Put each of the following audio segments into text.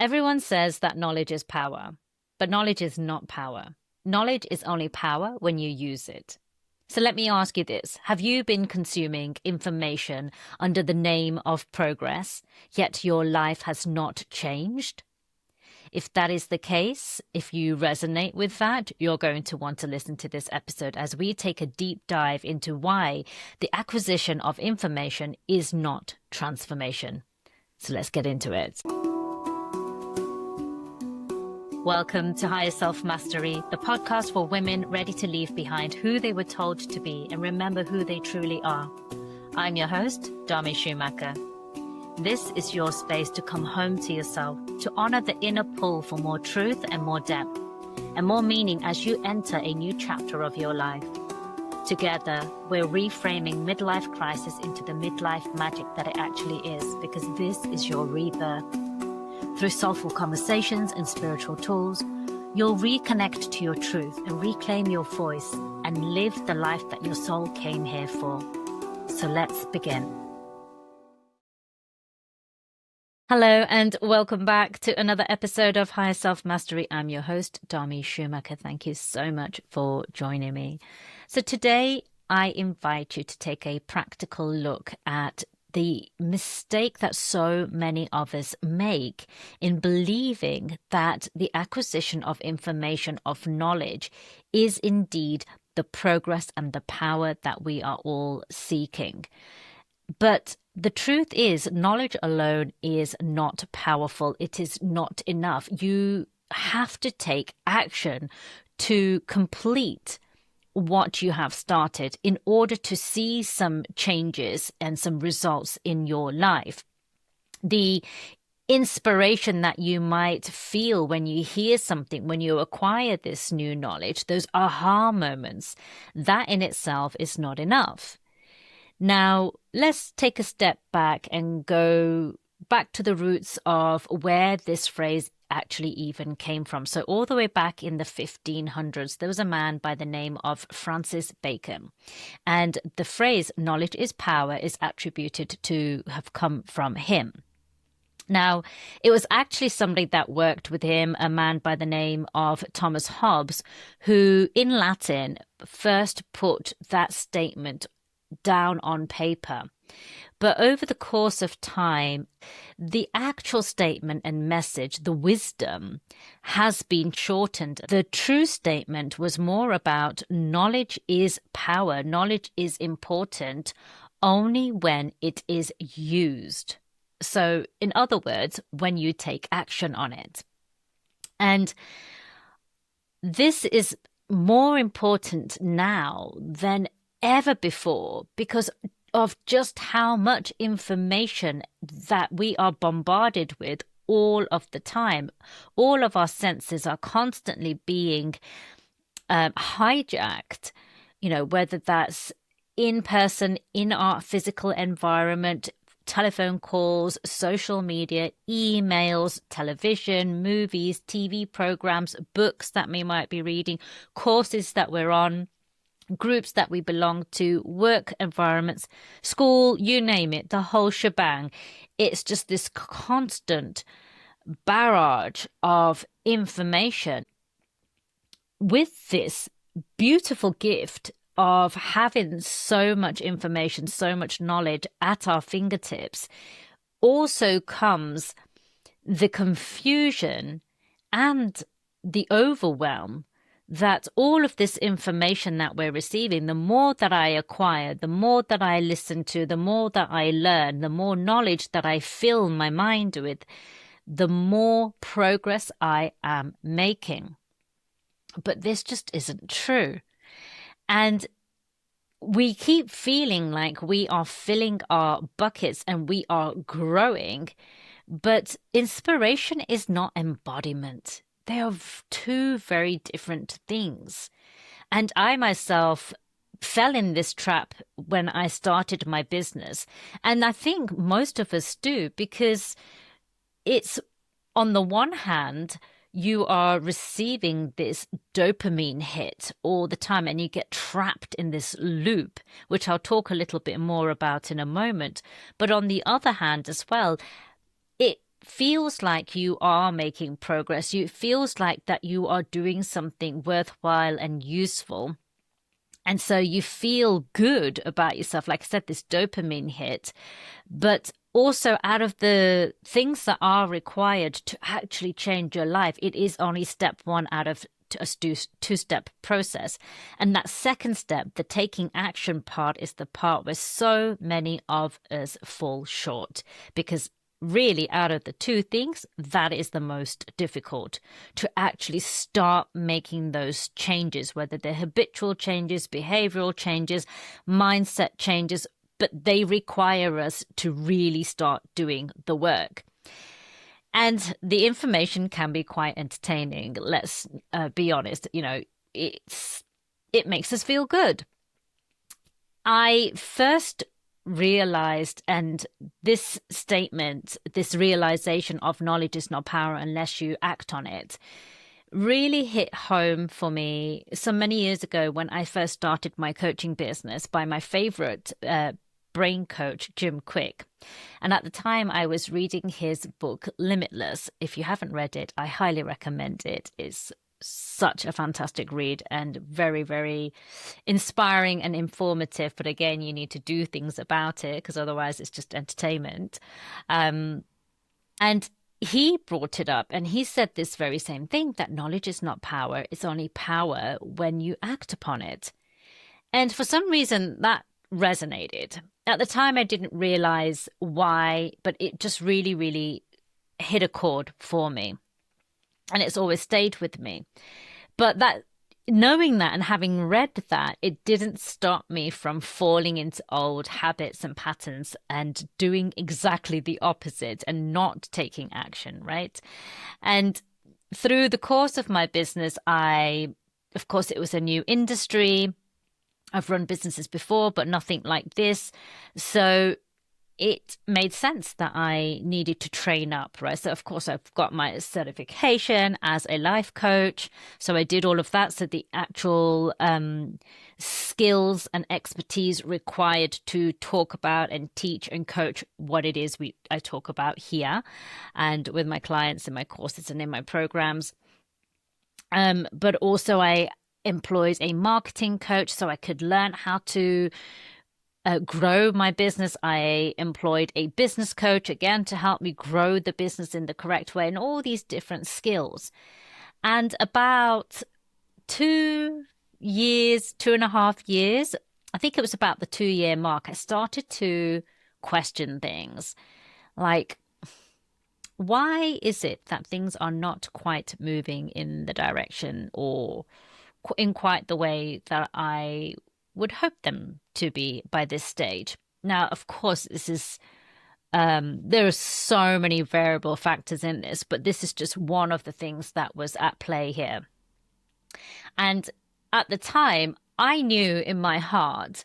Everyone says that knowledge is power, but knowledge is not power. Knowledge is only power when you use it. So let me ask you this. Have you been consuming information under the name of progress, yet your life has not changed? If that is the case, if you resonate with that, you're going to want to listen to this episode as we take a deep dive into why the acquisition of information is not transformation. So let's get into it. Welcome to Higher Self Mastery, the podcast for women ready to leave behind who they were told to be and remember who they truly are. I'm your host, Dharmi Schumacher. This is your space to come home to yourself, to honor the inner pull for more truth and more depth, and more meaning as you enter a new chapter of your life. Together, we're reframing midlife crisis into the midlife magic that it actually is, because this is your rebirth. Through soulful conversations and spiritual tools, you'll reconnect to your truth and reclaim your voice and live the life that your soul came here for. So let's begin. Hello and welcome back to another episode of Higher Self Mastery. I'm your host, Dharmi Schumacher. Thank you so much for joining me. So today I invite you to take a practical look at the mistake that so many of us make in believing that the acquisition of information, of knowledge, is indeed the progress and the power that we are all seeking. But the truth is, knowledge alone is not powerful. It is not enough. You have to take action to complete what you have started in order to see some changes and some results in your life. The inspiration that you might feel when you hear something, when you acquire this new knowledge, those aha moments, that in itself is not enough. Now, let's take a step back and go back to the roots of where this phrase actually even came from. So all the way back in the 1500s, there was a man by the name of Francis Bacon. And the phrase knowledge is power is attributed to have come from him. Now, it was actually somebody that worked with him, a man by the name of Thomas Hobbes, who in Latin first put that statement down on paper. But over the course of time, the actual statement and message, the wisdom, has been shortened. The true statement was more about knowledge is power. Knowledge is important only when it is used. So, in other words, when you take action on it. And this is more important now than ever before because of just how much information that we are bombarded with all of the time. All of our senses are constantly being hijacked, whether that's in person, in our physical environment, telephone calls, social media, emails, television, movies, TV programs, books that we might be reading, courses that we're on, groups that we belong to, work environments, school, you name it, the whole shebang. It's just this constant barrage of information. With this beautiful gift of having so much information, so much knowledge at our fingertips, also comes the confusion and the overwhelm that all of this information that we're receiving, the more that I acquire, the more that I listen to, the more that I learn, the more knowledge that I fill my mind with, the more progress I am making. But this just isn't true. And we keep feeling like we are filling our buckets and we are growing, but inspiration is not embodiment. They are two very different things. And I myself fell in this trap when I started my business. And I think most of us do, because it's, on the one hand, you are receiving this dopamine hit all the time and you get trapped in this loop, which I'll talk a little bit more about in a moment. But on the other hand as well, feels like you are making progress. It feels like that you are doing something worthwhile and useful. And so you feel good about yourself. Like I said, this dopamine hit, but also out of the things that are required to actually change your life, it is only step one out of a two-step process. And that second step, the taking action part, is the part where so many of us fall short, because really out of the two things, that is the most difficult, to actually start making those changes, whether they're habitual changes, behavioral changes, mindset changes, but they require us to really start doing the work. And the information can be quite entertaining. Let's be honest. It makes us feel good. I first realized, and this statement, this realization of knowledge is not power unless you act on it, really hit home for me so many years ago when I first started my coaching business by my favorite brain coach, Jim Quick. And at the time, I was reading his book, Limitless. If you haven't read it, I highly recommend it. It's such a fantastic read and very, very inspiring and informative. But again, you need to do things about it, because otherwise it's just entertainment. And he brought it up, and he said this very same thing, that knowledge is not power. It's only power when you act upon it. And for some reason, that resonated. At the time, I didn't realize why, but it just really, really hit a chord for me. And it's always stayed with me. But that, knowing that and having read that, it didn't stop me from falling into old habits and patterns and doing exactly the opposite and not taking action, right? And through the course of my business, of course, it was a new industry. I've run businesses before, but nothing like this. So it made sense that I needed to train up, right? So, of course, I've got my certification as a life coach. So I did all of that. So the actual skills and expertise required to talk about and teach and coach what it is I talk about here and with my clients in my courses and in my programs. But also I employed a marketing coach so I could learn how to grow my business. I employed a business coach again to help me grow the business in the correct way, and all these different skills. And about 2.5 years, I think it was about the 2-year mark, I started to question things like, why is it that things are not quite moving in the direction or in quite the way that I would hope them to be by this stage? Now, of course, there are so many variable factors in this, but this is just one of the things that was at play here. And at the time, I knew in my heart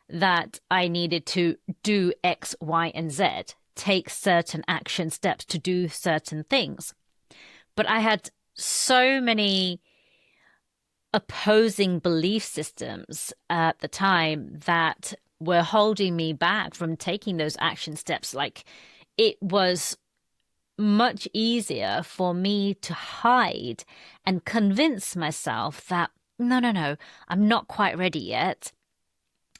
that I needed to do X, Y, and Z, take certain action steps to do certain things. But I had so many opposing belief systems at the time that were holding me back from taking those action steps. Like, it was much easier for me to hide and convince myself that no, I'm not quite ready yet.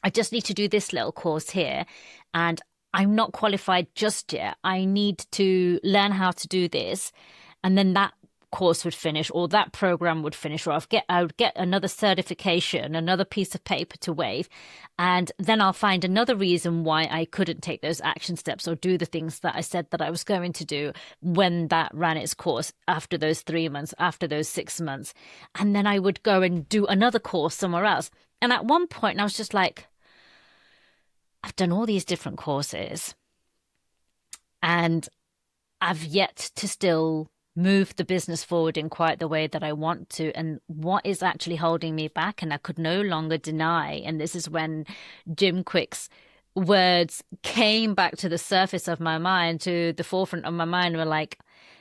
I just need to do this little course here, and I'm not qualified just yet. I need to learn how to do this, and then that course would finish, or that program would finish, or I would get another certification, another piece of paper to wave, and then I'll find another reason why I couldn't take those action steps or do the things that I said that I was going to do when that ran its course, after those 3 months, after those 6 months. And then I would go and do another course somewhere else. And at one point I was just like, I've done all these different courses and I've yet to still move the business forward in quite the way that I want to. And what is actually holding me back? And I could no longer deny. And this is when Jim Quick's words came back to the surface of my mind, to the forefront of my mind, were like,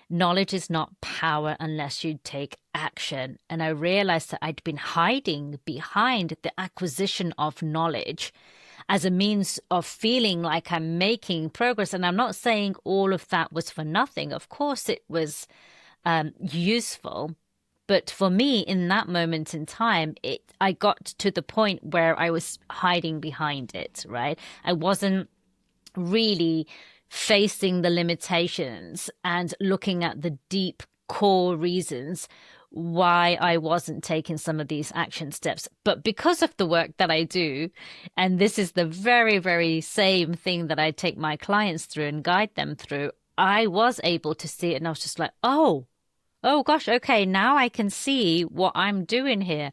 knowledge is not power unless you take action. And I realized that I'd been hiding behind the acquisition of knowledge as a means of feeling like I'm making progress. And I'm not saying all of that was for nothing. Of course, it was useful. But for me, in that moment in time, I got to the point where I was hiding behind it, right? I wasn't really facing the limitations and looking at the deep core reasons why I wasn't taking some of these action steps. But because of the work that I do, and this is the very, very same thing that I take my clients through and guide them through, I was able to see it and I was just like, oh gosh, okay, now I can see what I'm doing here.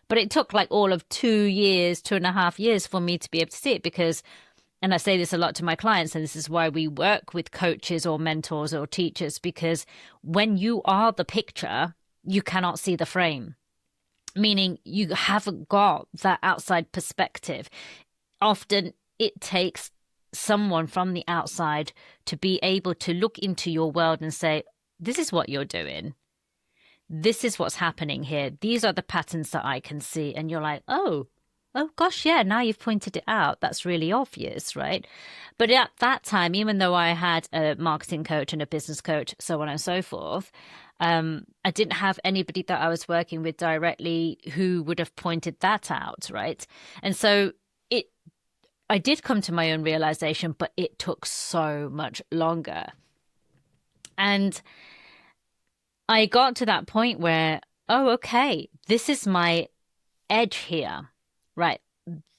But it took like all of 2 years, 2.5 years for me to be able to see it because, and I say this a lot to my clients, and this is why we work with coaches or mentors or teachers, because when you are the picture, you cannot see the frame, meaning you haven't got that outside perspective. Often it takes someone from the outside to be able to look into your world and say, this is what you're doing. This is what's happening here. These are the patterns that I can see. And you're like, oh gosh, yeah, now you've pointed it out. That's really obvious, right? But at that time, even though I had a marketing coach and a business coach, so on and so forth, I didn't have anybody that I was working with directly who would have pointed that out, right? And so I did come to my own realization, but it took so much longer. And I got to that point where, oh, okay, this is my edge here, right?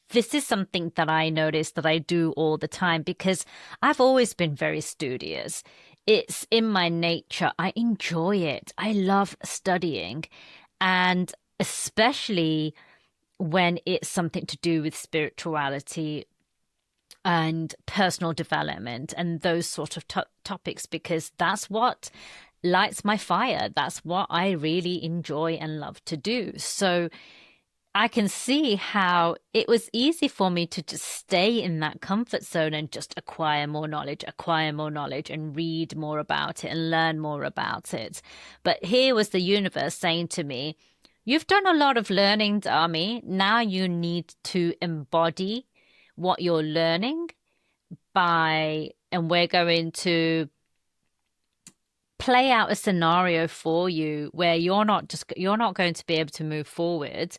This is something that I notice that I do all the time because I've always been very studious. It's in my nature. I enjoy it. I love studying. And especially when it's something to do with spirituality and personal development and those sort of topics, because that's what lights my fire. That's what I really enjoy and love to do. So I can see how it was easy for me to just stay in that comfort zone and just acquire more knowledge, and read more about it and learn more about it. But here was the universe saying to me, you've done a lot of learning, Dharmi. Now you need to embody what you're learning and we're going to play out a scenario for you where you're not going to be able to move forward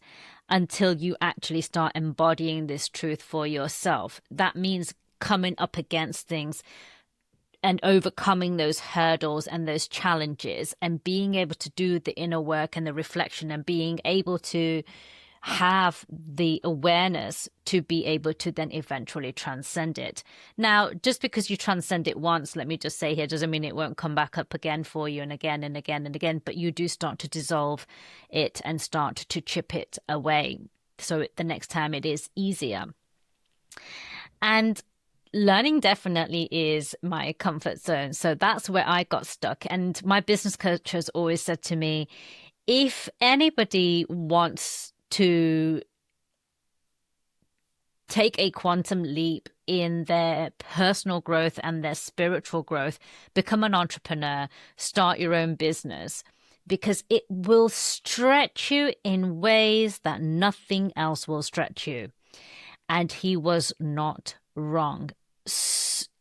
until you actually start embodying this truth for yourself. That means coming up against things and overcoming those hurdles and those challenges and being able to do the inner work and the reflection and being able to have the awareness to be able to then eventually transcend it. Now, just because you transcend it once, let me just say here, doesn't mean it won't come back up again for you and again and again and again, but you do start to dissolve it and start to chip it away. So the next time it is easier. And learning definitely is my comfort zone. So that's where I got stuck. And my business coach has always said to me, if anybody wants to take a quantum leap in their personal growth and their spiritual growth, become an entrepreneur, start your own business, because it will stretch you in ways that nothing else will stretch you. And he was not wrong.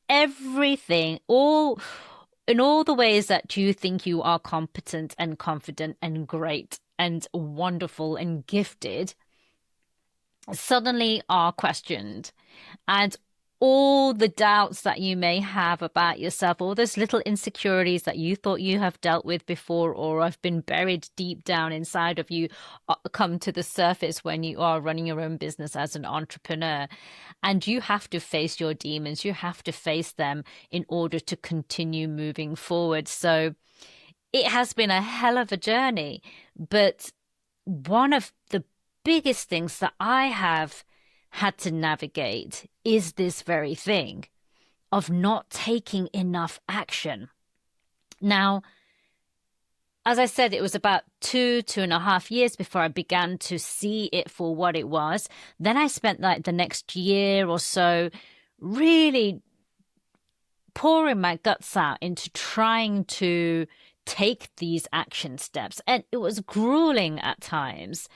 Everything, in all the ways that you think you are competent and confident and great and wonderful and gifted, suddenly are questioned. And all the doubts that you may have about yourself, all those little insecurities that you thought you have dealt with before or have been buried deep down inside of you, come to the surface when you are running your own business as an entrepreneur. And you have to face your demons. You have to face them in order to continue moving forward. So it has been a hell of a journey, but one of the biggest things that I have had to navigate is this very thing of not taking enough action. Now, as I said, it was about 2.5 years before I began to see it for what it was. Then I spent like the next year or so really pouring my guts out into trying to take these action steps. And it was grueling at times.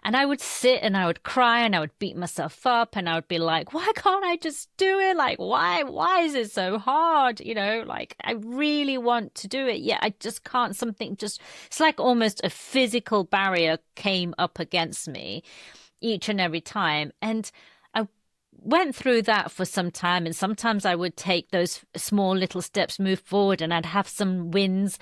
And I would sit and I would cry and I would beat myself up and I would be like, why can't I just do it? Like, why is it so hard? Like I really want to do it. Yet I just can't. It's like almost a physical barrier came up against me each and every time. And I went through that for some time. And sometimes I would take those small little steps, move forward, and I'd have some wins.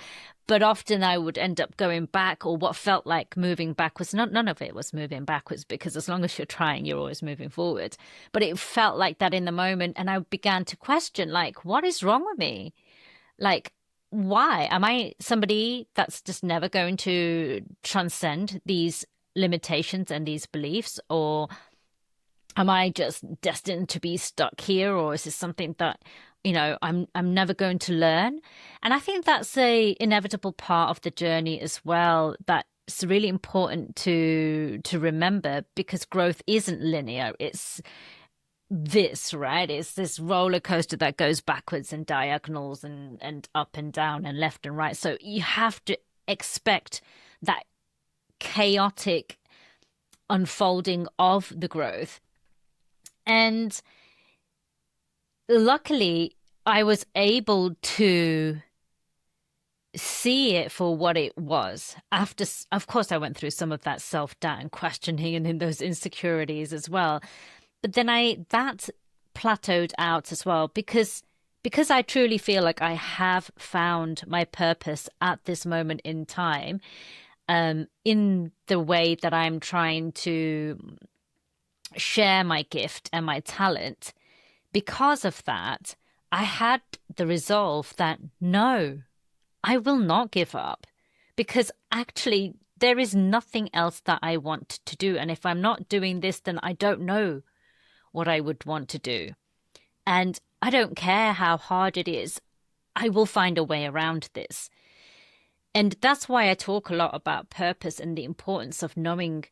But often I would end up going back, or what felt like moving backwards. None of it was moving backwards, because as long as you're trying, you're always moving forward. But it felt like that in the moment. And I began to question, like, what is wrong with me? Like, why? Am I somebody that's just never going to transcend these limitations and these beliefs? Or am I just destined to be stuck here? Or is this something that, I'm never going to learn? And I think that's a inevitable part of the journey as well. That's really important to remember, because growth isn't linear. It's this, right? It's this roller coaster that goes backwards and diagonals and up and down and left and right. So you have to expect that chaotic unfolding of the growth. And luckily, I was able to see it for what it was. After, of course, I went through some of that self-doubt and questioning and in those insecurities as well. But then that plateaued out as well, because I truly feel like I have found my purpose at this moment in time, in the way that I'm trying to share my gift and my talent. Because of that, I had the resolve that no, I will not give up, because actually there is nothing else that I want to do. And if I'm not doing this, then I don't know what I would want to do. And I don't care how hard it is, I will find a way around this. And that's why I talk a lot about purpose and the importance of knowing,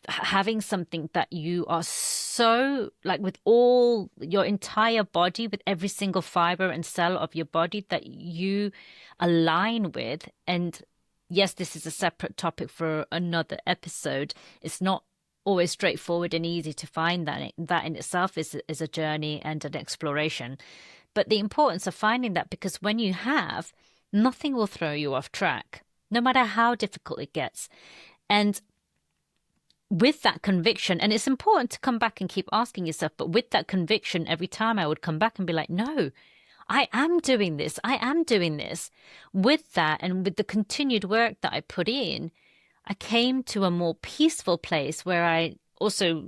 having something that you are so, like, with all your entire body, with every single fiber and cell of your body, that you align with. And yes, this is a separate topic for another episode. It's not always straightforward and easy to find that. That in itself is a journey and an exploration. But the importance of finding that, because when you have, nothing will throw you off track, no matter how difficult it gets. And with that conviction, and it's important to come back and keep asking yourself, but with that conviction, every time I would come back and be like, no, I am doing this. I am doing this. With that, and with the continued work that I put in, I came to a more peaceful place where I also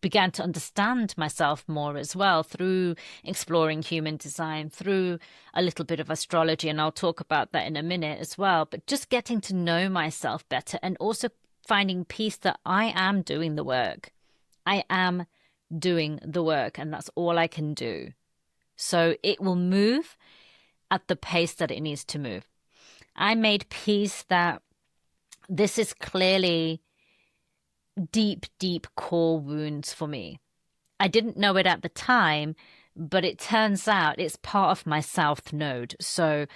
began to understand myself more as well, through exploring human design, through a little bit of astrology. And I'll talk about that in a minute as well. But just getting to know myself better, and also finding peace that I am doing the work. I am doing the work, and that's all I can do. So it will move at the pace that it needs to move. I made peace that this is clearly deep, deep core wounds for me. I didn't know it at the time, but it turns out it's part of my South Node. So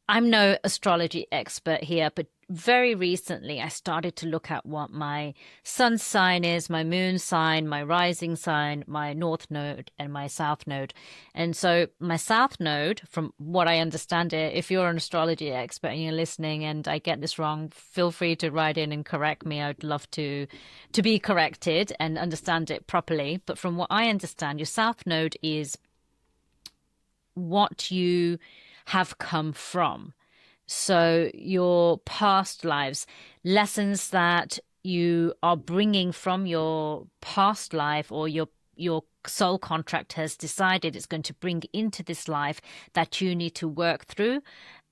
I'm no astrology expert here, but very recently I started to look at what my sun sign is, my moon sign, my rising sign, my North Node, and my South Node. And so my South Node, from what I understand it, if you're an astrology expert and you're listening and I get this wrong, feel free to write in and correct me. I'd love to be corrected and understand it properly. But from what I understand, your South Node is what you have come from. So your past lives, lessons that you are bringing from your past life, or your soul contract has decided it's going to bring into this life, that you need to work through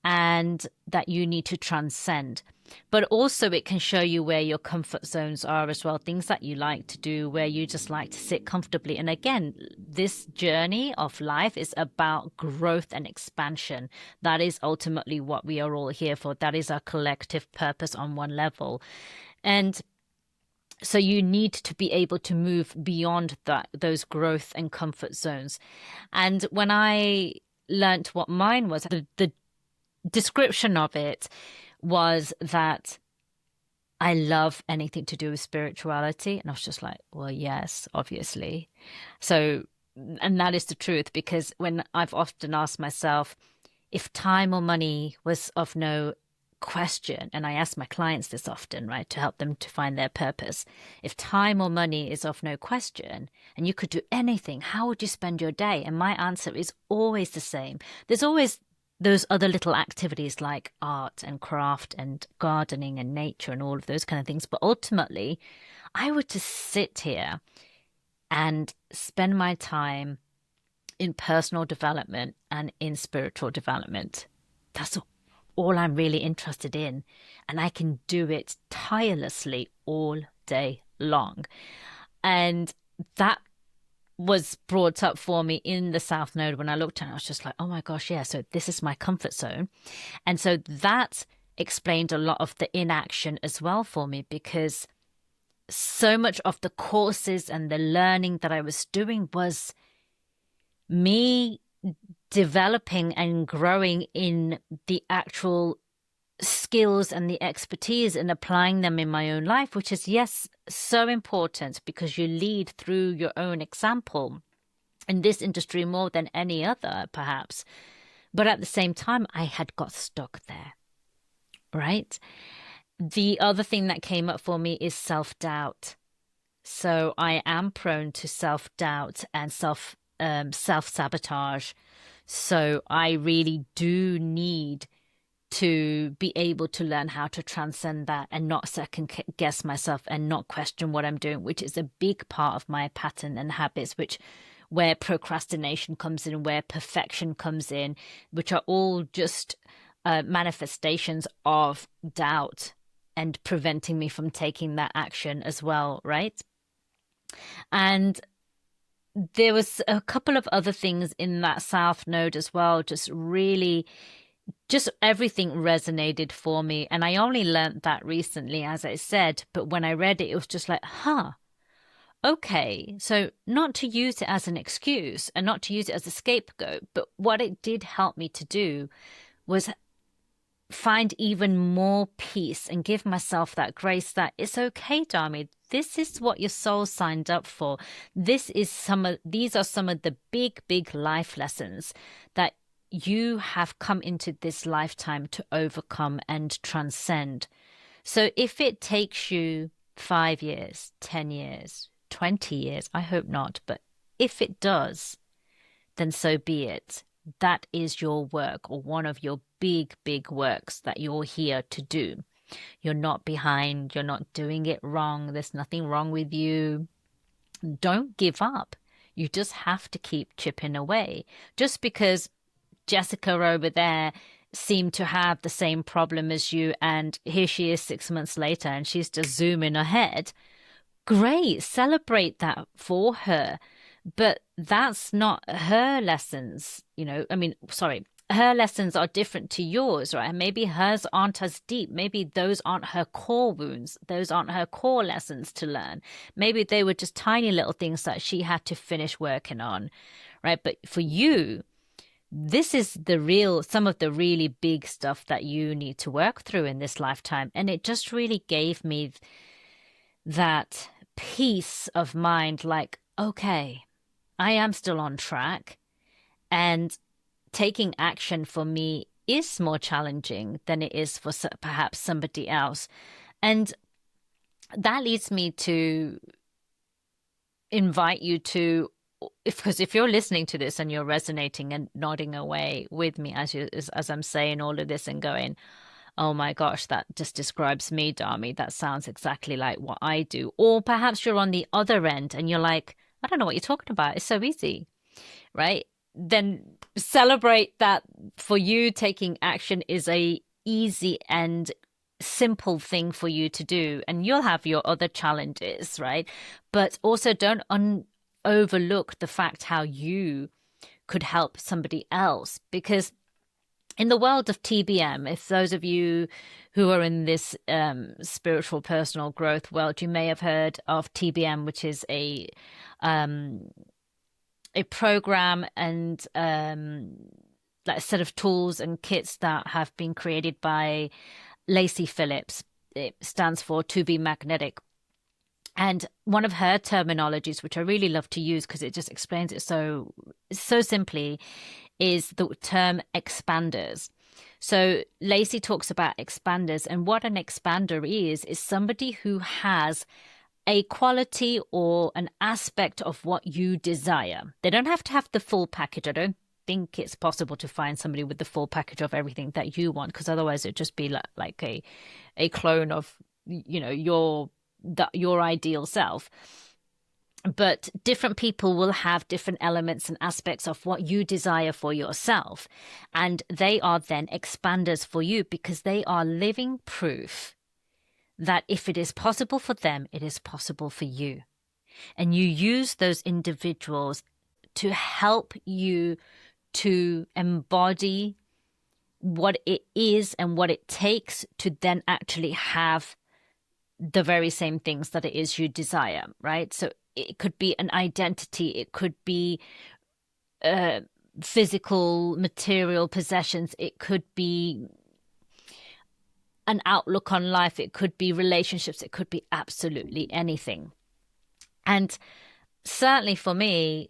and that you need to transcend. But also it can show you where your comfort zones are as well, things that you like to do, where you just like to sit comfortably. And again, this journey of life is about growth and expansion. That is ultimately what we are all here for. That is our collective purpose on one level. And so you need to be able to move beyond those growth and comfort zones. And when I learned what mine was, the description of it was that I love anything to do with spirituality. And I was just like, well, yes, obviously. So, and that is the truth, because when I've often asked myself if time or money was of no question, and I ask my clients this often, right, to help them to find their purpose. If time or money is of no question and you could do anything, how would you spend your day? And my answer is always the same. There's always those other little activities like art and craft and gardening and nature and all of those kind of things. But ultimately, I would just sit here and spend my time in personal development and in spiritual development. That's all I'm really interested in. And I can do it tirelessly all day long. And that was brought up for me in the South Node when I looked at it. I was just like, oh my gosh, yeah, so this is my comfort zone. And so that explained a lot of the inaction as well for me, because so much of the courses and the learning that I was doing was me developing and growing in the actual skills and the expertise and applying them in my own life, which is, yes, so important, because you lead through your own example in this industry more than any other, perhaps. But at the same time, I had got stuck there, right? The other thing that came up for me is self-doubt. So I am prone to self-doubt and self-sabotage. So I really do need to be able to learn how to transcend that and not second guess myself and not question what I'm doing, which is a big part of my pattern and habits, which where procrastination comes in, where perfection comes in, which are all just manifestations of doubt and preventing me from taking that action as well, right? And there was a couple of other things in that South Node as well, just everything resonated for me. And I only learned that recently, as I said, but when I read it, it was just like, huh, okay. So not to use it as an excuse and not to use it as a scapegoat, but what it did help me to do was find even more peace and give myself that grace that it's okay, Dharmi. This is what your soul signed up for. These are some of the big, big life lessons that you have come into this lifetime to overcome and transcend. So if it takes you 5 years, 10 years, 20 years, I hope not, but if it does, then so be it. That is your work, or one of your big, big works that you're here to do. You're not behind. You're not doing it wrong. There's nothing wrong with you. Don't give up. You just have to keep chipping away. Just because Jessica over there seemed to have the same problem as you, and here she is 6 months later and she's just zooming ahead. Great, celebrate that for her. But that's not her lessons, I mean, sorry, her lessons are different to yours, right? And maybe hers aren't as deep. Maybe those aren't her core wounds. Those aren't her core lessons to learn. Maybe they were just tiny little things that she had to finish working on, right? But for you, this is some of the really big stuff that you need to work through in this lifetime. And it just really gave me that peace of mind, like, okay, I am still on track, and taking action for me is more challenging than it is for perhaps somebody else. And that leads me to invite you to, because if you're listening to this and you're resonating and nodding away with me as I'm saying all of this and going, oh my gosh, that just describes me, Dharmi. That sounds exactly like what I do. Or perhaps you're on the other end and you're like, I don't know what you're talking about. It's so easy, right? Then celebrate that for you, taking action is a easy and simple thing for you to do. And you'll have your other challenges, right? But also don't overlook the fact how you could help somebody else, because in the world of TBM, if those of you who are in this spiritual personal growth world, you may have heard of TBM, which is a program and like a set of tools and kits that have been created by Lacey Phillips. it stands for to be magnetic. And one of her terminologies, which I really love to use because it just explains it so simply, is the term expanders. So Lacey talks about expanders, and what an expander is somebody who has a quality or an aspect of what you desire. They don't have to have the full package. I don't think it's possible to find somebody with the full package of everything that you want, because otherwise it'd just be like a clone of, you know, your ideal self. But different people will have different elements and aspects of what you desire for yourself. And they are then expanders for you because they are living proof that if it is possible for them, it is possible for you. And you use those individuals to help you to embody what it is and what it takes to then actually have the very same things that it is you desire, right? So it could be an identity, it could be physical, material possessions, it could be an outlook on life, it could be relationships, it could be absolutely anything. And certainly for me,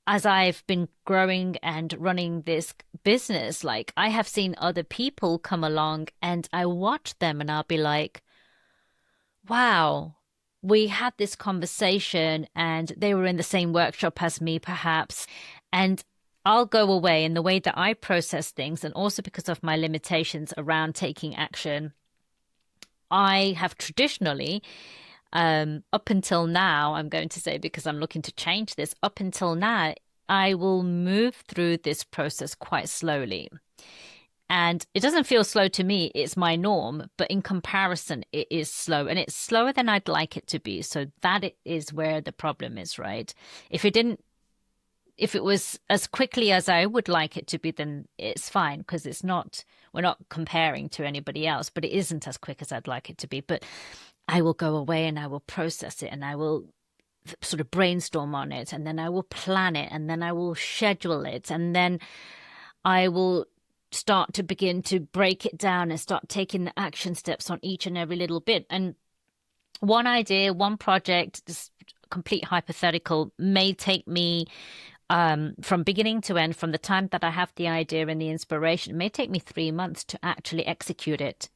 as I've been growing and running this business, like I have seen other people come along and I watch them and I'll be like, wow, we had this conversation and they were in the same workshop as me, perhaps. And I'll go away, and the way that I process things, and also because of my limitations around taking action, I have traditionally, up until now, I'm going to say, because I'm looking to change this, up until now, I will move through this process quite slowly. And it doesn't feel slow to me, it's my norm, but in comparison, it is slow, and it's slower than I'd like it to be. So that is where the problem is, right? If it was as quickly as I would like it to be, then it's fine, because we're not comparing to anybody else, but it isn't as quick as I'd like it to be. But I will go away and I will process it and I will sort of brainstorm on it, and then I will plan it, and then I will schedule it, and then I will start to begin to break it down and start taking the action steps on each and every little bit. And one idea, one project, just complete hypothetical, may take me from beginning to end, from the time that I have the idea and the inspiration, it may take me 3 months to actually execute it.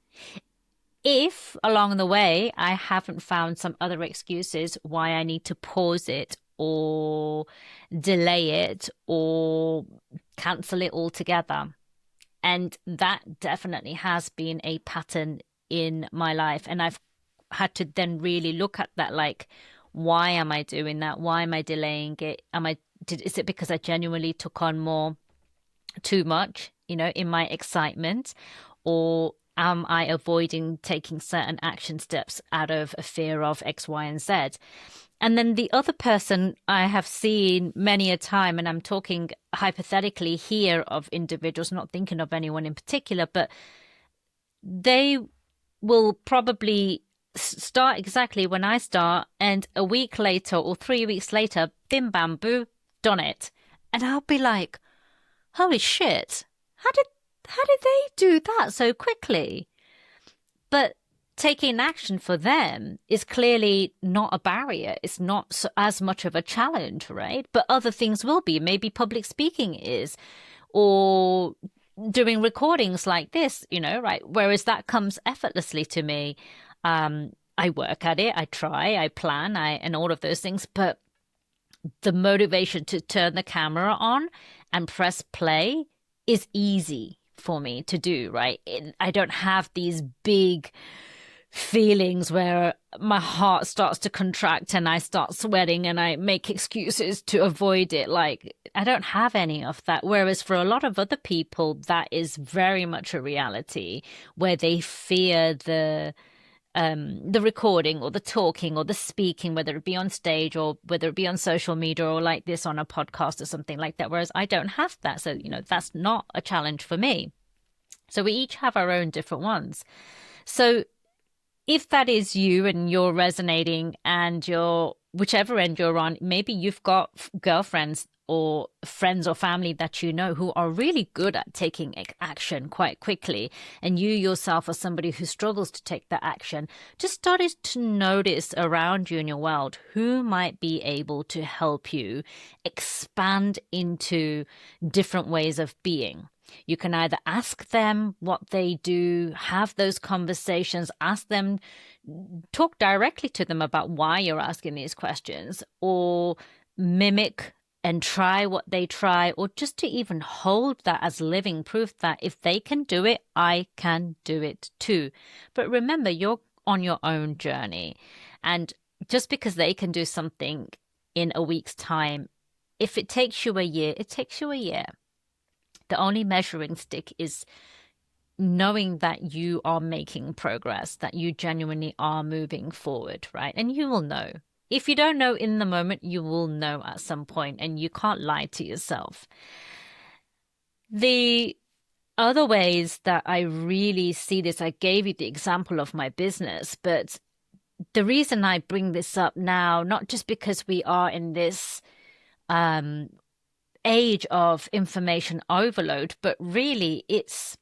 If along the way I haven't found some other excuses why I need to pause it or delay it or cancel it altogether. And that definitely has been a pattern in my life. And I've had to then really look at that, like, why am I doing that? Why am I delaying it? Is it because I genuinely took on too much, in my excitement? Or am I avoiding taking certain action steps out of a fear of X, Y, and Z? And then the other person I have seen many a time, and I'm talking hypothetically here of individuals, not thinking of anyone in particular, but they will probably start exactly when I start, and a week later or 3 weeks later, bim bam boo, done it. And I'll be like, holy shit, how did they do that so quickly? But taking action for them is clearly not a barrier. It's not as much of a challenge, right? But other things will be. Maybe public speaking is, or doing recordings like this, right? Whereas that comes effortlessly to me. I work at it, I try, I plan, and all of those things. But the motivation to turn the camera on and press play is easy for me to do, right? I don't have these big feelings where my heart starts to contract and I start sweating and I make excuses to avoid it. Like, I don't have any of that. Whereas for a lot of other people, that is very much a reality, where they fear the recording or the talking or the speaking, whether it be on stage or whether it be on social media or like this on a podcast or something like that. Whereas I don't have that. So, that's not a challenge for me. So we each have our own different ones. So if that is you and you're resonating and you're whichever end you're on, maybe you've got girlfriends or friends or family that you know who are really good at taking action quite quickly, and you yourself are somebody who struggles to take that action, just started to notice around you in your world who might be able to help you expand into different ways of being. You can either ask them what they do, have those conversations, ask them, talk directly to them about why you're asking these questions, or mimic and try what they try, or just to even hold that as living proof that if they can do it, I can do it too. But remember, you're on your own journey. And just because they can do something in a week's time, if it takes you a year, it takes you a year. The only measuring stick is knowing that you are making progress, that you genuinely are moving forward, right? And you will know. If you don't know in the moment, you will know at some point, and you can't lie to yourself. The other ways that I really see this, I gave you the example of my business, but the reason I bring this up now, not just because we are in this age of information overload, but really it's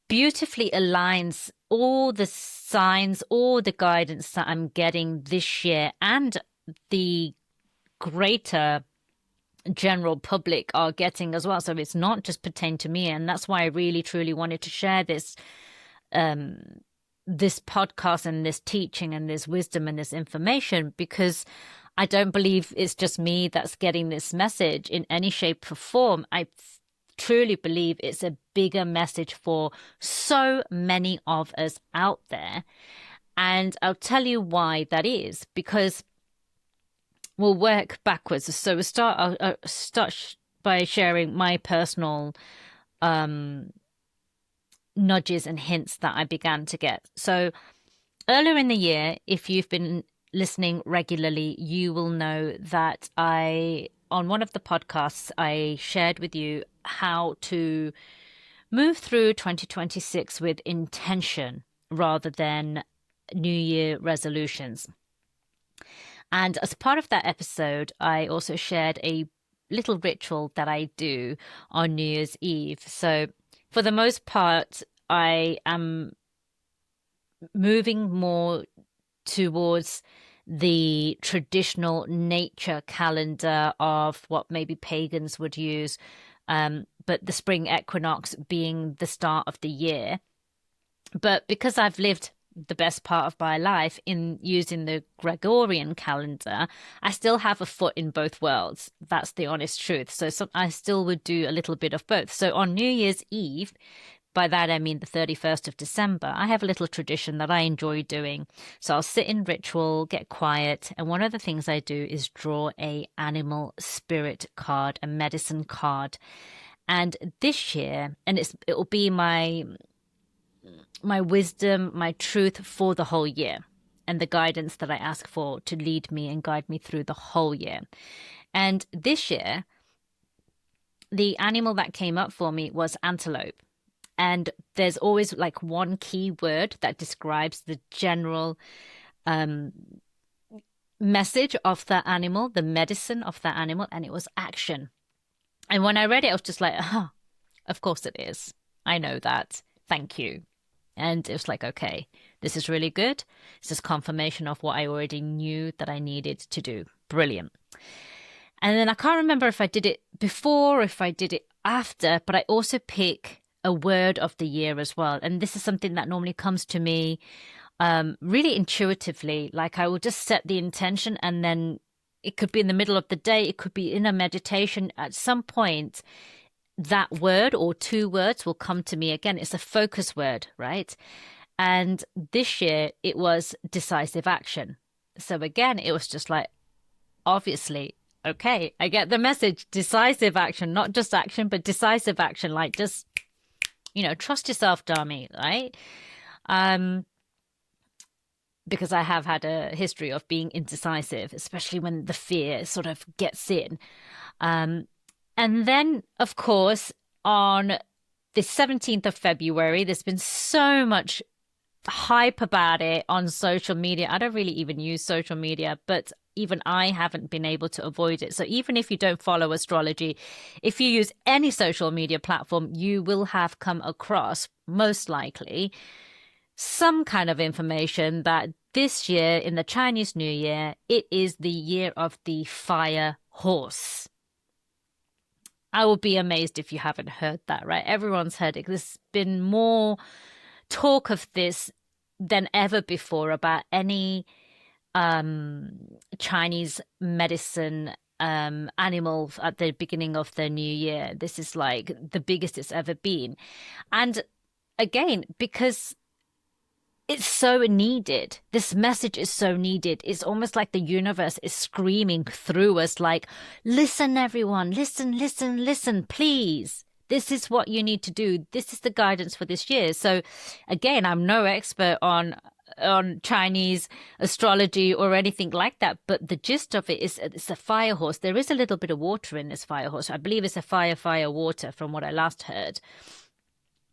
beautifully aligns all the signs, all the guidance that I'm getting this year and the greater general public are getting as well. So it's not just pertain to me. And that's why I really, truly wanted to share this, this podcast and this teaching and this wisdom and this information, because I don't believe it's just me that's getting this message in any shape or form. I truly believe it's a bigger message for so many of us out there. And I'll tell you why that is, because we'll work backwards. So I'll start by sharing my personal nudges and hints that I began to get. So earlier in the year, if you've been listening regularly, you will know that on one of the podcasts, I shared with you how to move through 2026 with intention rather than New Year resolutions. And as part of that episode, I also shared a little ritual that I do on New Year's Eve. So for the most part, I am moving more towards the traditional nature calendar of what maybe pagans would use, but the spring equinox being the start of the year. But because I've lived the best part of my life in using the Gregorian calendar, I still have a foot in both worlds. That's the honest truth. So I still would do a little bit of both. So on New Year's Eve, by that I mean the 31st of December, I have a little tradition that I enjoy doing. So I'll sit in ritual, get quiet, and one of the things I do is draw a animal spirit card, a medicine card. And this year, and it'll be my wisdom, my truth for the whole year, and the guidance that I ask for to lead me and guide me through the whole year. And this year, the animal that came up for me was antelope. And there's always like one key word that describes the general message of that animal, the medicine of that animal, and it was action. And when I read it, I was just like, oh, of course it is. I know that. Thank you. And it was like, okay, this is really good. This is confirmation of what I already knew that I needed to do. Brilliant. And then I can't remember if I did it before or if I did it after, but I also pick a word of the year as well. And this is something that normally comes to me really intuitively. Like I will just set the intention, and then it could be in the middle of the day. It could be in a meditation. At some point, that word or two words will come to me again. It's a focus word, right? And this year it was decisive action. So again, it was just like, obviously, okay, I get the message. Decisive action, not just action, but decisive action. Like just, trust yourself, Dharmi, right? Because I have had a history of being indecisive, especially when the fear sort of gets in. And then, of course, on the 17th of February, there's been so much hype about it on social media. I don't really even use social media, but even I haven't been able to avoid it. So even if you don't follow astrology, if you use any social media platform, you will have come across, most likely, some kind of information that this year in the Chinese New Year, it is the year of the fire horse. I will be amazed if you haven't heard that, right? Everyone's heard it. There's been more talk of this than ever before about any Chinese medicine animal at the beginning of the new year. This is like the biggest it's ever been. And again, because it's so needed. This message is so needed. It's almost like the universe is screaming through us, like, listen, everyone, listen, listen, listen, please. This is what you need to do. This is the guidance for this year. So again, I'm no expert on Chinese astrology or anything like that, but the gist of it is it's a fire horse. There is a little bit of water in this fire horse. I believe it's a fire water from what I last heard.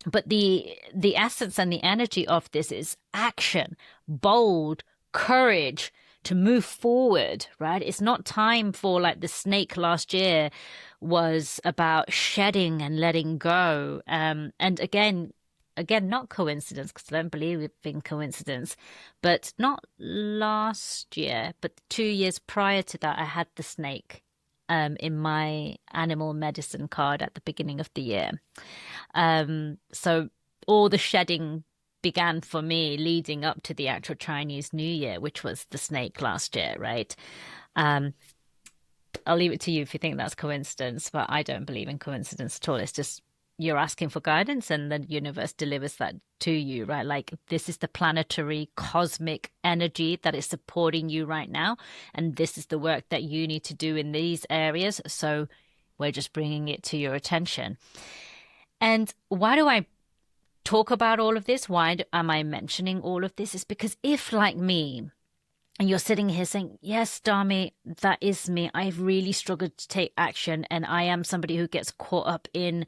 But the essence and the energy of this is action, bold, courage to move forward, right? It's not time for like the snake last year was about shedding and letting go. And again, not coincidence, because I don't believe in coincidence, but not last year, but 2 years prior to that, I had the snake in my animal medicine card at the beginning of the year. So all the shedding began for me leading up to the actual Chinese New Year, which was the snake last year, right? I'll leave it to you if you think that's coincidence, but I don't believe in coincidence at all. It's just you're asking for guidance and the universe delivers that to you, right? Like this is the planetary cosmic energy that is supporting you right now. And this is the work that you need to do in these areas. So we're just bringing it to your attention. And why do I talk about all of this? Why am I mentioning all of this? Is because if, like me, and you're sitting here saying, yes, Dharmi, that is me. I've really struggled to take action. And I am somebody who gets caught up in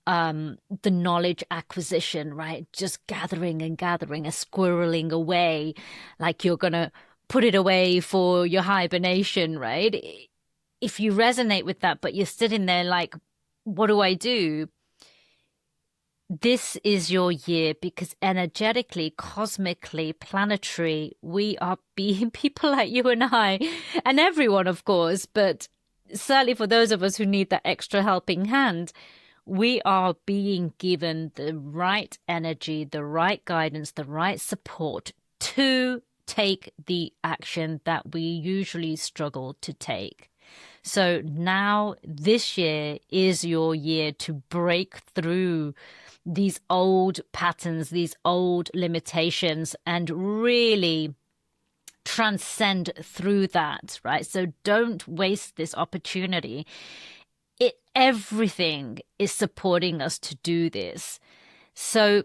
the knowledge acquisition, right? Just gathering and gathering and squirreling away like you're going to put it away for your hibernation, right? If you resonate with that, but you're sitting there like, what do I do? This is your year because energetically, cosmically, planetary, we are being people like you and I, and everyone, of course, but certainly for those of us who need that extra helping hand, we are being given the right energy, the right guidance, the right support to take the action that we usually struggle to take. So now this year is your year to break through these old patterns, these old limitations, and really transcend through that, right? So don't waste this opportunity. Everything is supporting us to do this. So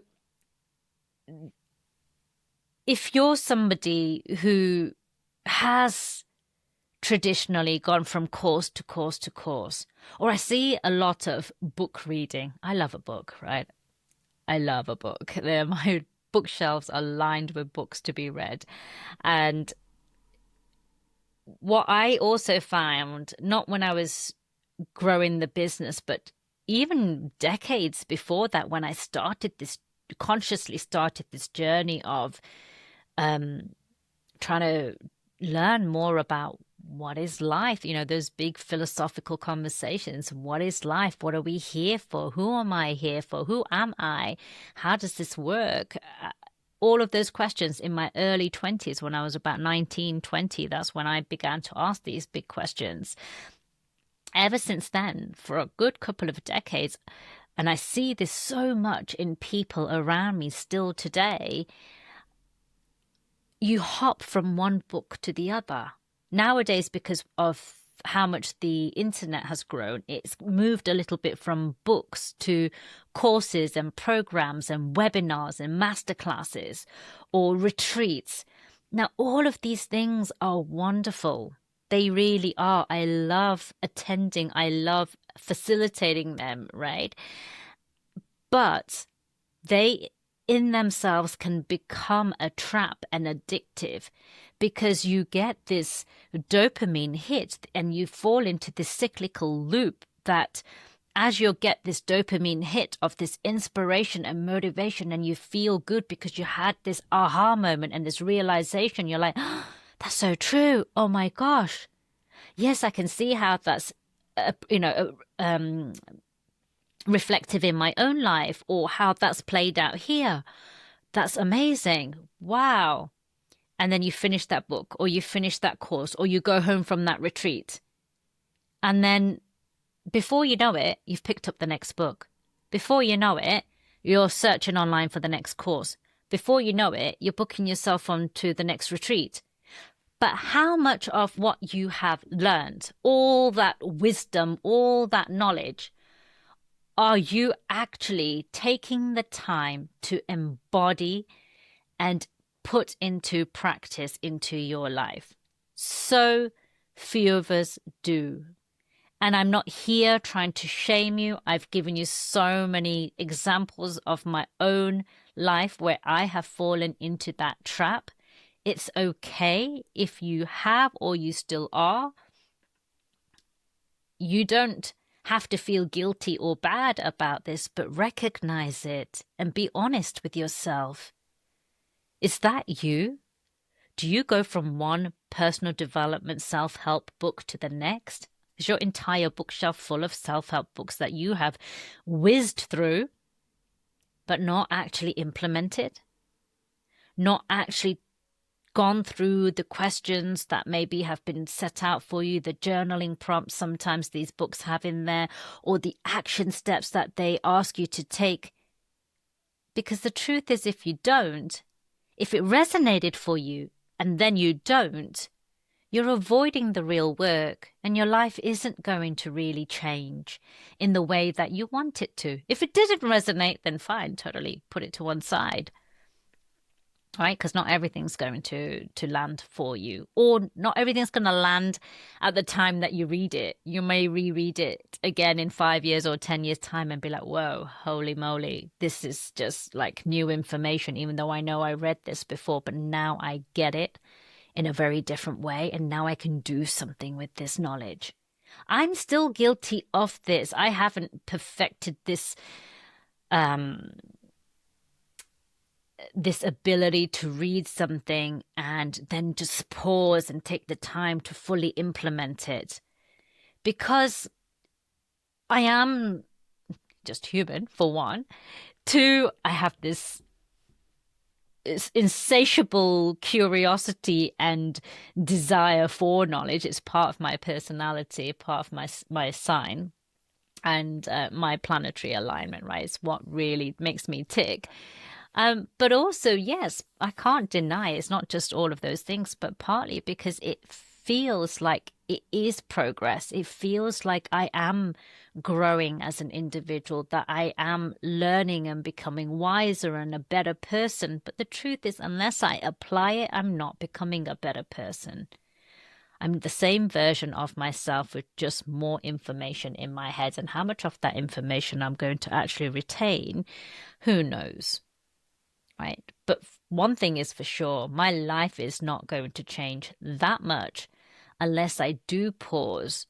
if you're somebody who has traditionally gone from course to course to course, or I see a lot of book reading. I love a book, right? I love a book. My bookshelves are lined with books to be read. And what I also found, not when I was growing the business, but even decades before that, when I consciously started this journey of trying to learn more about what is life, those big philosophical conversations. What is life? What are we here for? Who am I here for? Who am I? How does this work? All of those questions in my early 20s, when I was about 19, 20, that's when I began to ask these big questions. Ever since then, for a good couple of decades, and I see this so much in people around me still today, you hop from one book to the other. Nowadays, because of how much the internet has grown, it's moved a little bit from books to courses and programs and webinars and masterclasses or retreats. Now, all of these things are wonderful. They really are. I love attending. I love facilitating them, right? But they in themselves can become a trap and addictive, because you get this dopamine hit and you fall into this cyclical loop that as you get this dopamine hit of this inspiration and motivation, and you feel good because you had this aha moment and this realization, you're like, oh, that's so true. Oh my gosh. Yes, I can see how that's, reflective in my own life, or how that's played out here. That's amazing. Wow. And then you finish that book, or you finish that course, or you go home from that retreat. And then before you know it, you've picked up the next book. Before you know it, you're searching online for the next course. Before you know it, you're booking yourself on to the next retreat. But how much of what you have learned, all that wisdom, all that knowledge, are you actually taking the time to embody and put into practice into your life? So few of us do. And I'm not here trying to shame you. I've given you so many examples of my own life where I have fallen into that trap. It's okay if you have, or you still are. You don't have to feel guilty or bad about this, but recognize it and be honest with yourself. Is that you? Do you go from one personal development self-help book to the next? Is your entire bookshelf full of self-help books that you have whizzed through, but not actually implemented? Not actually gone through the questions that maybe have been set out for you, the journaling prompts sometimes these books have in there, or the action steps that they ask you to take? Because the truth is, if you don't, if it resonated for you and then you don't, you're avoiding the real work, and your life isn't going to really change in the way that you want it to. If it didn't resonate, then fine, totally put it to one side. Right? Because not everything's going to land for you, or not everything's going to land at the time that you read it. You may reread it again in 5 years or 10 years time and be like, whoa, holy moly, this is just like new information, even though I know I read this before, but now I get it in a very different way, and now I can do something with this knowledge. I'm still guilty of this. I haven't perfected this this ability to read something and then just pause and take the time to fully implement it, because I am just human, for one. Two, I have this insatiable curiosity and desire for knowledge. It's part of my personality, part of my sign, and my planetary alignment, right? It's what really makes me tick. But also, yes, I can't deny it's not just all of those things, but partly because it feels like it is progress. It feels like I am growing as an individual, that I am learning and becoming wiser and a better person. But the truth is, unless I apply it, I'm not becoming a better person. I'm the same version of myself with just more information in my head. And how much of that information I'm going to actually retain, who knows? Right? But one thing is for sure, my life is not going to change that much unless I do pause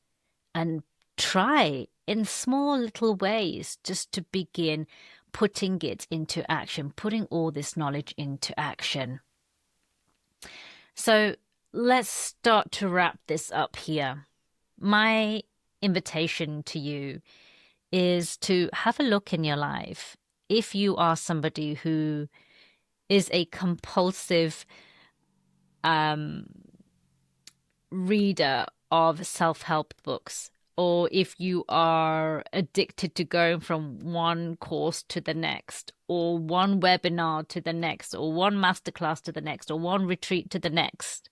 and try in small little ways just to begin putting it into action, putting all this knowledge into action. So let's start to wrap this up here. My invitation to you is to have a look in your life. If you are somebody who is a compulsive reader of self-help books, or if you are addicted to going from one course to the next, or one webinar to the next, or one masterclass to the next, or one retreat to the next,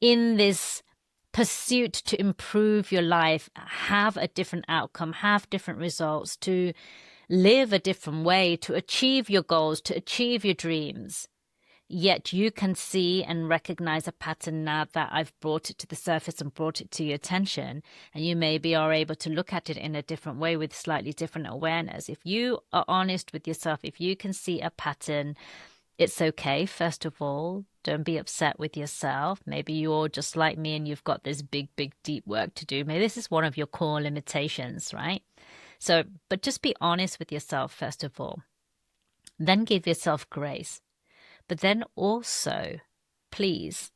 in this pursuit to improve your life, have a different outcome, have different results, to live a different way, to achieve your goals, to achieve your dreams, Yet you can see and recognize a pattern now that I've brought it to the surface and brought it to your attention. And you maybe are able to look at it in a different way with slightly different awareness. If you are honest with yourself, if you can see a pattern, it's okay. First of all, don't be upset with yourself. Maybe you're just like me and you've got this big, big, deep work to do. Maybe this is one of your core limitations, right? So, but just be honest with yourself, first of all. Then give yourself grace. But then also, please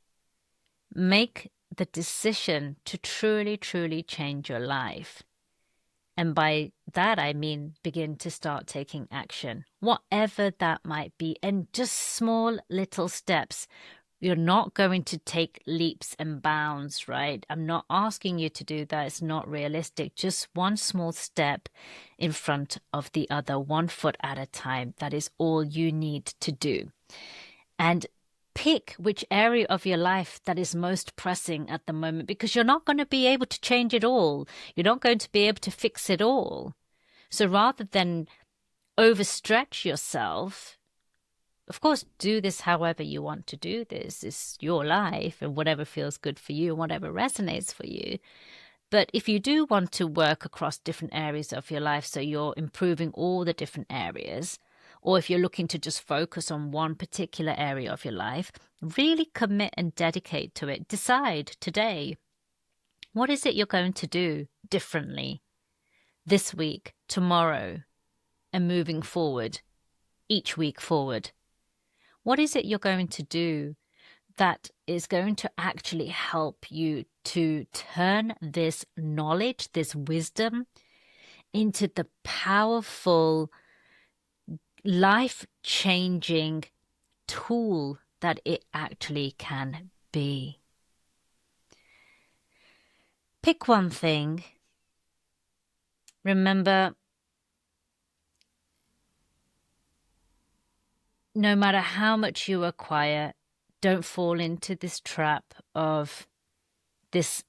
make the decision to truly, truly change your life. And by that, I mean begin to start taking action, whatever that might be, and just small little steps. You're not going to take leaps and bounds, right? I'm not asking you to do that. It's not realistic. Just one small step in front of the other, 1 foot at a time. That is all you need to do. And pick which area of your life that is most pressing at the moment, because you're not going to be able to change it all. You're not going to be able to fix it all. So rather than overstretch yourself, of course, do this however you want to do this. It's your life and whatever feels good for you, whatever resonates for you. But if you do want to work across different areas of your life, so you're improving all the different areas, or if you're looking to just focus on one particular area of your life, really commit and dedicate to it. Decide today, what is it you're going to do differently this week, tomorrow, and moving forward, each week forward? What is it you're going to do that is going to actually help you to turn this knowledge, this wisdom, into the powerful, life-changing tool that it actually can be? Pick one thing. Remember, no matter how much you acquire, don't fall into this trap of this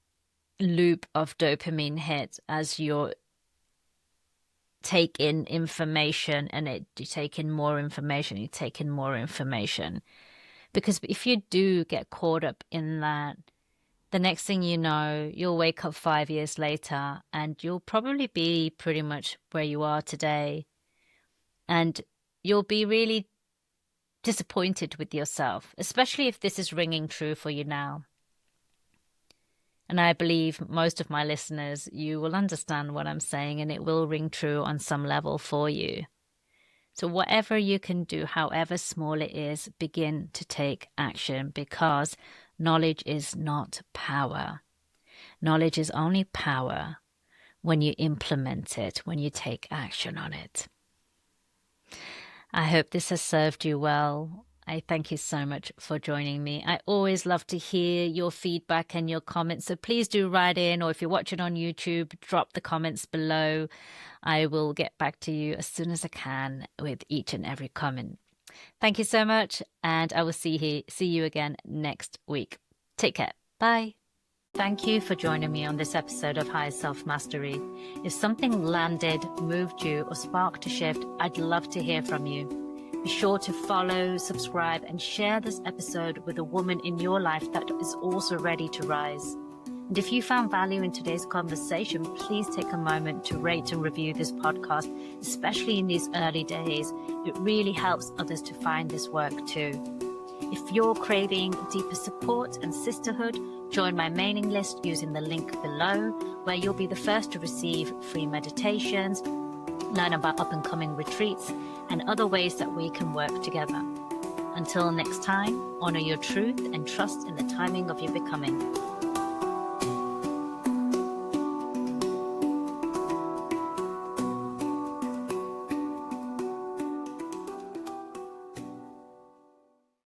loop of dopamine hits as you're take in information and you take in more information, you take in more information. Because if you do get caught up in that, the next thing you know, you'll wake up 5 years later and you'll probably be pretty much where you are today. And you'll be really disappointed with yourself, especially if this is ringing true for you now. And I believe most of my listeners, you will understand what I'm saying and it will ring true on some level for you. So whatever you can do, however small it is, begin to take action, because knowledge is not power. Knowledge is only power when you implement it, when you take action on it. I hope this has served you well. I thank you so much for joining me. I always love to hear your feedback and your comments, so please do write in, or if you're watching on YouTube, drop the comments below. I will get back to you as soon as I can with each and every comment. Thank you so much, and I will see you again next week. Take care. Bye. Thank you for joining me on this episode of Higher Self Mastery. If something landed, moved you, or sparked a shift, I'd love to hear from you. Be sure to follow, subscribe, and share this episode with a woman in your life that is also ready to rise. And if you found value in today's conversation, please take a moment to rate and review this podcast, especially in these early days. It really helps others to find this work too. If you're craving deeper support and sisterhood, join my mailing list using the link below, where you'll be the first to receive free meditations, learn about up-and-coming retreats, and other ways that we can work together. Until next time, honor your truth and trust in the timing of your becoming.